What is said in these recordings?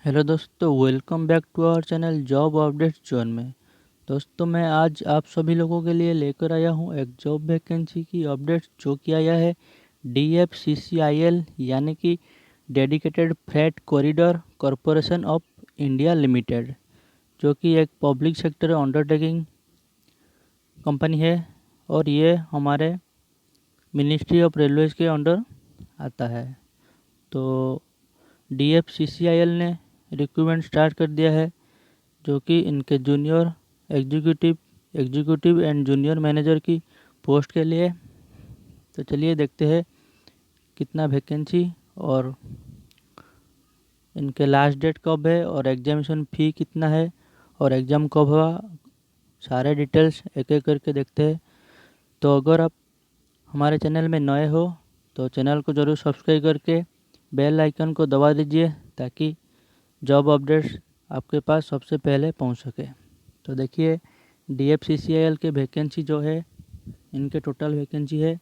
Hello दोस्तों, welcome back to our channel job updates zone में। दोस्तों, मैं आज आप सभी लोगों के लिए लेकर आया हूं एक जॉब वैकेंसी की अपडेट्स जो कि आया है DFCCIL यानी कि dedicated freight corridor corporation of India limited, जो कि एक पब्लिक सेक्टर अंडरटेकिंग कंपनी है और ये हमारे मिनिस्ट्री ऑफ रेलवेज़ के अंडर आता है। तो DFCCIL ने रिक्रूटमेंट स्टार्ट कर दिया है, जो कि इनके junior executive executive and junior manager की पोस्ट के लिए। तो चलिए देखते हैं कितना वैकेंसी और इनके लास्ट डेट कब है और एग्जामिनेशन फ़ी कितना है और एग्ज़ाम कब हुआ, सारे डिटेल्स एक एक करके देखते हैं। तो अगर आप हमारे चैनल में नए हो तो चैनल को ज़रूर सब्सक्राइब करके बेल आइकन को दबा दीजिए ताकि जॉब अपडेट्स आपके पास सबसे पहले पहुंच सके। तो देखिए, DFCCIL के वैकेंसी जो है, इनके टोटल वैकेंसी है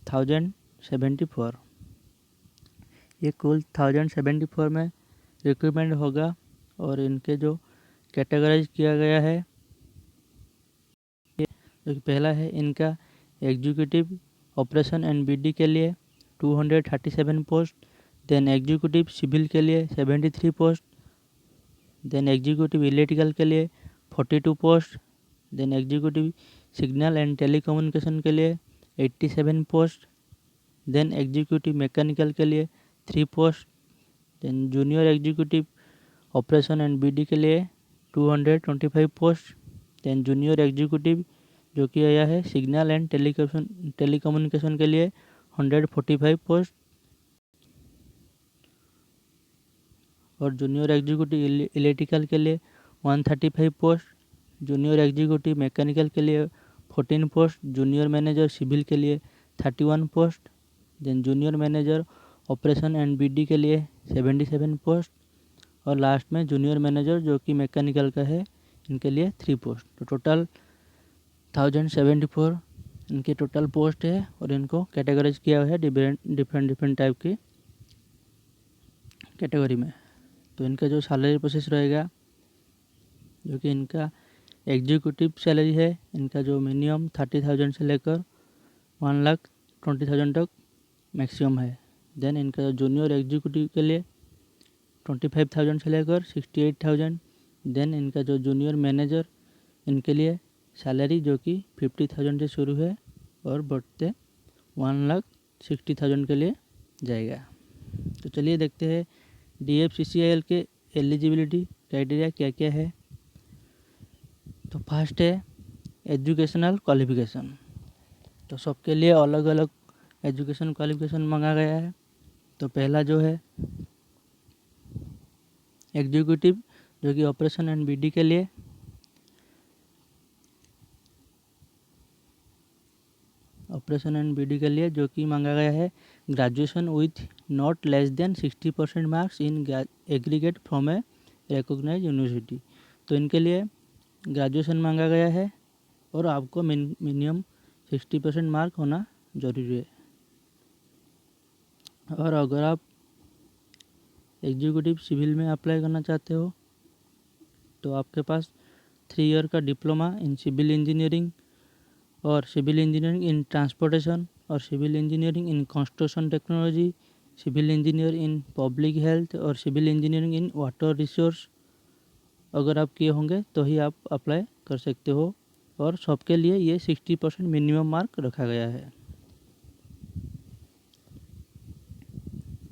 1074। ये कुल 1074 में रिक्रूटमेंट होगा और इनके जो कैटेगराइज किया गया है, जो पहला है इनका एग्जीक्यूटिव ऑपरेशन एंड BD के लिए 237 पोस्ट, देन एग्जीक्यूटिव सिविल के लिए 73 पोस्ट, देन एग्जीक्यूटिव इलेक्ट्रिकल के लिए 42 post, then executive signal and telecommunication के लिए 87 पोस्ट, देन एग्जीक्यूटिव मैकेनिकल के लिए 3 post, then junior executive operation and BD के लिए 225 पोस्ट, देन जूनियर एग्जीक्यूटिव जो कि आया है सिग्नल एंड टेलीकम्युनिकेशन के लिए 145 पोस्ट, और जूनियर एग्जीक्यूटिव इलेक्ट्रिकल के लिए 135 पोस्ट, जूनियर एग्जीक्यूटिव मैकेनिकल के लिए 14 पोस्ट, जूनियर मैनेजर सिविल के लिए 31 post, then junior manager operation and BD के लिए 77 पोस्ट, और लास्ट में जूनियर मैनेजर जो कि मैकेनिकल का है, इनके लिए 3 पोस्ट। तो टोटल 1074 इनके टोटल पोस्ट है और इनको कैटेगराइज किया हुआ है डिफरेंट टाइप की कैटेगरी में। तो इनका जो सैलरी प्रोसेस रहेगा, जो कि इनका एग्जीक्यूटिव सैलरी है, इनका जो मिनिमम 30,000 से लेकर 1,20,000 तक मैक्सिमम है। देन इनका जो जूनियर एग्जीक्यूटिव के लिए 25,000 से लेकर 68,000। देन इनका जो जूनियर मैनेजर, इनके लिए सैलरी जो कि 50,000 से शुरू है और बढ़ते 1,60,000 के लिए जाएगा। तो चलिए देखते हैं DFCCIL के एलिजिबिलिटी क्राइटेरिया क्या क्या है। तो फर्स्ट है एजुकेशनल क्वालिफिकेशन। तो सबके लिए अलग अलग एजुकेशन क्वालिफिकेशन मांगा गया है। तो पहला जो है एग्जीक्यूटिव जो कि ऑपरेशन एंड BD के लिए जो कि मांगा गया है graduation with not less than 60% marks in aggregate from a recognised university. तो इनके लिए ग्रेजुएशन मांगा गया है और आपको मिनिमम 60% मार्क होना जरूरी है। और अगर आप एग्जीक्यूटिव सिविल में अप्लाई करना चाहते हो तो आपके पास 3 ईयर का डिप्लोमा इन सिविल इंजीनियरिंग और सिविल इंजीनियरिंग इन ट्रांसपोर्टेशन और civil engineering in construction technology, civil engineer in public health और civil engineering in water resource अगर आप किए होंगे तो ही आप अप्लाई कर सकते हो। और सबके लिए ये 60% मिनिमम मार्क रखा गया है।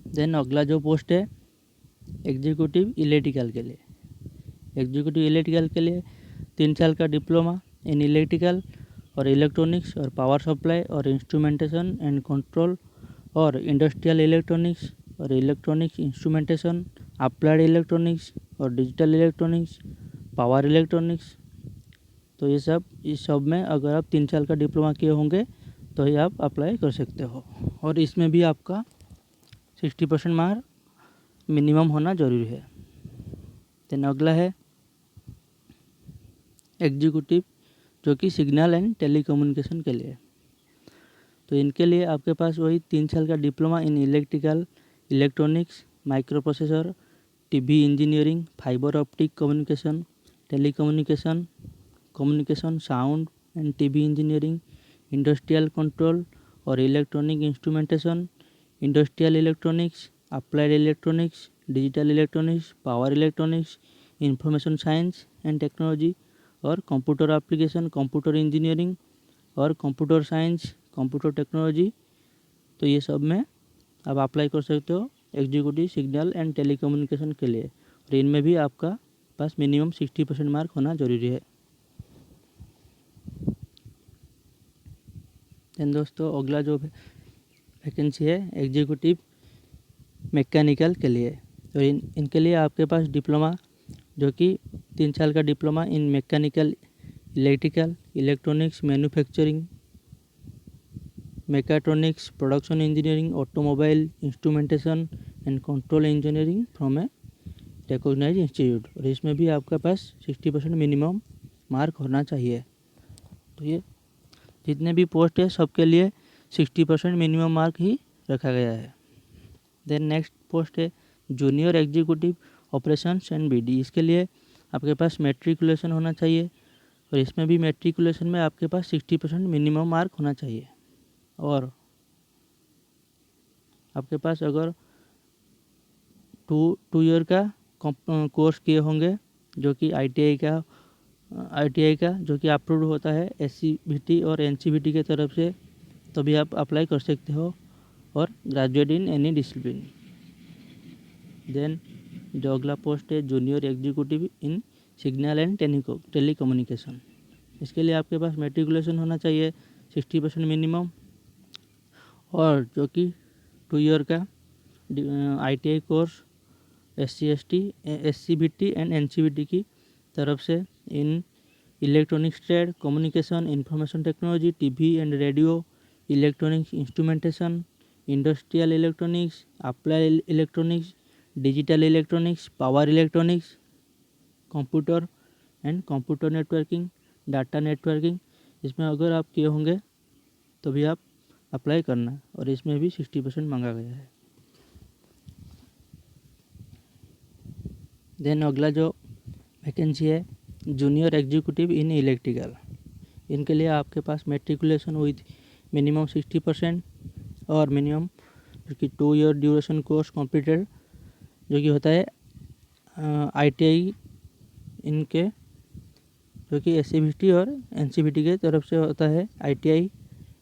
देन अगला जो पोस्ट है एग्जीक्यूटिव इलेक्ट्रिकल के लिए। एग्जीक्यूटिव इलेक्ट्रिकल के लिए 3 साल का डिप्लोमा इन इलेक्ट्रिकल और इलेक्ट्रॉनिक्स और पावर सप्लाई और इंस्ट्रूमेंटेशन एंड कंट्रोल और इंडस्ट्रियल इलेक्ट्रॉनिक्स और इलेक्ट्रॉनिक्स इंस्ट्रूमेंटेशन, अप्लाइड इलेक्ट्रॉनिक्स और डिजिटल इलेक्ट्रॉनिक्स, पावर इलेक्ट्रॉनिक्स। तो इस सब में अगर आप 3 साल का डिप्लोमा किए होंगे तो ही आप अप्लाई कर सकते हो और इसमें भी आपका 60% मार्क मिनिमम होना ज़रूरी है। देन अगला है एग्जीक्यूटिव जो कि सिग्नल एंड टेलीकम्युनिकेशन के लिए। तो इनके लिए आपके पास वही 3 साल का diploma in electrical, electronics, microprocessor TV engineering, fibre optic communication, telecommunication, communication, sound and TV engineering, industrial control और electronic instrumentation, industrial electronics, applied electronics, digital electronics, power electronics, information science and technology और computer application, computer engineering और computer science, computer technology. तो ये सब में आप apply कर सकते हो एग्जीक्यूटिव सिग्नल एंड टेलीकम्युनिकेशन के लिए, और इनमें भी आपका पास मिनिमम 60% मार्क होना जरूरी है। देन दोस्तों अगला जो वैकेंसी है एग्जीक्यूटिव मैकेनिकल के लिए, तो इनके लिए आपके पास डिप्लोमा जो कि 3 साल का diploma in mechanical, electrical, electronics, manufacturing, mechatronics, production engineering, automobile, instrumentation and control engineering from a recognised institute, और इसमें भी आपके पास 60% मिनिमम मार्क होना चाहिए। तो ये जितने भी पोस्ट है सबके लिए 60% मिनिमम मार्क ही रखा गया है। देन नेक्स्ट पोस्ट है junior executive operations and BD. इसके लिए आपके पास मैट्रिकुलेशन होना चाहिए, और इसमें भी मैट्रिकुलेशन में आपके पास 60% मिनिमम मार्क होना चाहिए। और आपके पास अगर टू ईयर का कोर्स किए होंगे जो कि आईटीआई का जो कि अप्रूव होता है एससीबीटी और एनसीबीटी के तरफ से, तभी आप अप्लाई कर सकते हो, और graduate in any discipline. Then जो अगला पोस्ट है junior executive in signal and telecommunication. इसके लिए आपके पास मैट्रिकुलेशन होना चाहिए 60% मिनिमम, और जो कि 2 ईयर का ITI course SCVT and NCBT की तरफ से in electronics trade, communication, information technology, TV and radio, electronics instrumentation, industrial electronics, applied electronics, digital electronics, power electronics, computer and computer networking, data networking, इसमें अगर आप किए होंगे तो भी आप अप्लाई करना, और इसमें भी 60% मांगा गया है। देन अगला जो वैकेंसी है जूनियर एग्जीक्यूटिव इन इलेक्ट्रिकल। इनके लिए आपके पास मैट्रिकुलेशन विद मिनिमम 60% और मिनिमम जो कि 2 ईयर ड्यूरेशन कोर्स कंप्लीटेड जो कि होता है आईटीआई इनके, जो कि एससीबीटी और एनसीबीटी के तरफ से होता है आईटीआई,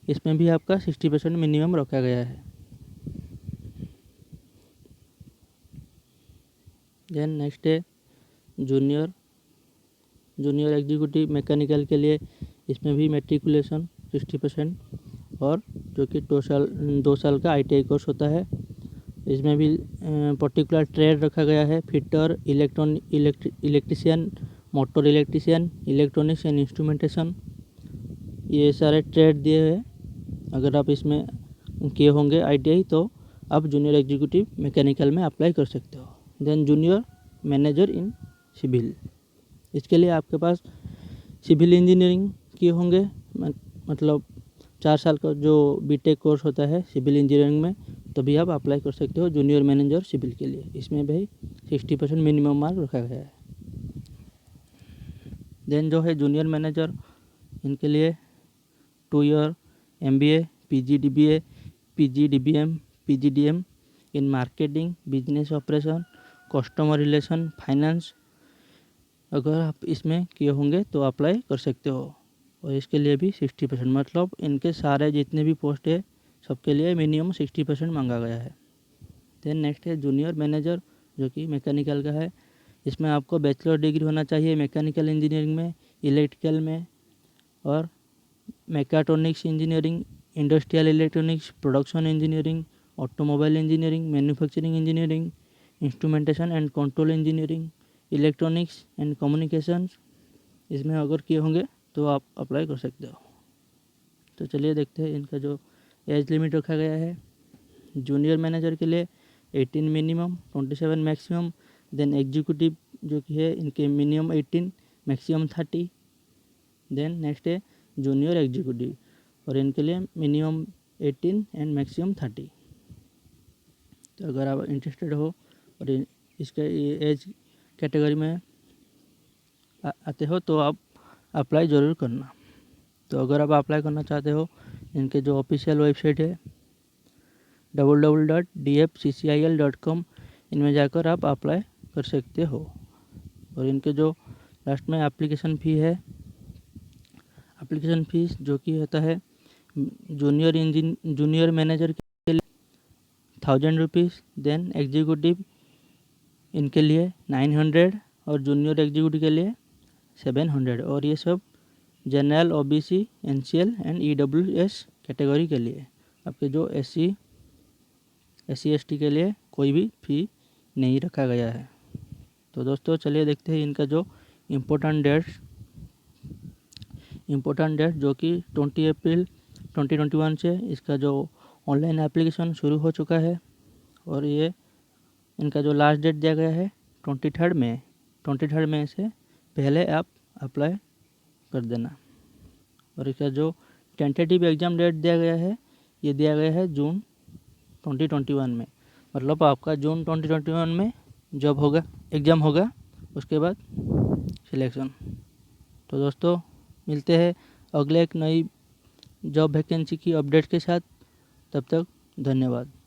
इसमें भी आपका 60% मिनिमम रखा गया है। देन नेक्स्ट है जूनियर एग्जीक्यूटिव मैकेनिकल के लिए, इसमें भी मैट्रिकुलेशन 60% और जो कि 2 साल का आईटीआई कोर्स होता है। इसमें भी पर्टिकुलर ट्रेड रखा गया है fitter, electrician, motor electrician, electronics and instrumentation, ये सारे ट्रेड दिए हैं। अगर आप इसमें किए होंगे आईटीआई तो आप जूनियर एग्जीक्यूटिव मैकेनिकल में अप्लाई कर सकते हो। Then junior manager in civil, इसके लिए आपके पास सिविल इंजीनियरिंग किए होंगे, मतलब 4 साल का जो बीटेक कोर्स होता है सिविल इंजीनियरिंग में, तभी आप अप्लाई कर सकते हो जूनियर मैनेजर सिविल के लिए। इसमें भी 60% मिनिमम मार्क रखा गया है। देन जो है जूनियर मैनेजर, इनके लिए 2 year MBA, PGDBA, PGDBM, PGDM in marketing, business operation, customer relation, finance, अगर आप इसमें किए होंगे तो अप्लाई कर सकते हो, और इसके लिए भी 60%, मतलब इनके सारे जितने भी पोस्ट है सबके लिए मिनिमम 60% मांगा गया है। देन नेक्स्ट है जूनियर मैनेजर जो कि मैकेनिकल का है। इसमें आपको बैचलर डिग्री होना चाहिए मैकेनिकल इंजीनियरिंग में, इलेक्ट्रिकल में, और mechatronics engineering, industrial electronics, production engineering, automobile engineering, manufacturing engineering, instrumentation and control engineering, electronics and communications, इसमें अगर किए होंगे तो आप अप्लाई कर सकते हो। तो चलिए देखते हैं इनका जो एज लिमिट रखा गया है जूनियर मैनेजर के लिए 18 मिनिमम, 27 मैक्सिमम। देन एग्जीक्यूटिव जो कि है इनके मिनिमम 18, मैक्सिमम 30। देन नेक्स्ट है जूनियर एग्जीक्यूटिव, और इनके लिए मिनिमम 18 एंड मैक्सिमम 30। तो अगर आप इंटरेस्टेड हो और इसके एज कैटेगरी में आते हो तो आप अप्लाई ज़रूर करना। तो अगर आप अप्लाई करना चाहते हो, इनके जो ऑफिशियल वेबसाइट है www.dfccil.com, इनमें जाकर आप अप्लाई कर सकते हो। और इनके जो लास्ट में एप्लीकेशन फ़ी है, एप्लीकेशन फ़ीस जो कि होता है जूनियर मैनेजर के लिए 1000 रुपीज़, देन एग्जीक्यूटिव इनके लिए 900 और जूनियर एग्जीक्यूटिव के लिए 700। और ये सब general, OBC, NCL and EWS category के लिए। आपके जो एससी एसटी के लिए कोई भी फ़ी नहीं रखा गया है। तो दोस्तों चलिए देखते हैं इनका जो इम्पोर्टेंट डेट जो कि 20 अप्रैल 2021 से इसका जो ऑनलाइन एप्लीकेशन शुरू हो चुका है। और ये इनका जो लास्ट डेट दिया गया है 23 मई से पहले आप अप्लाई कर देना। और इसका जो टेंटेटिव एग्ज़ाम डेट दिया गया है, ये दिया गया है जून 2021 में। मतलब आपका जून 2021 में जॉब होगा, एग्ज़ाम होगा, उसके बाद सिलेक्शन। तो दोस्तों मिलते हैं अगले एक नई जॉब वैकेंसी की अपडेट के साथ। तब तक धन्यवाद।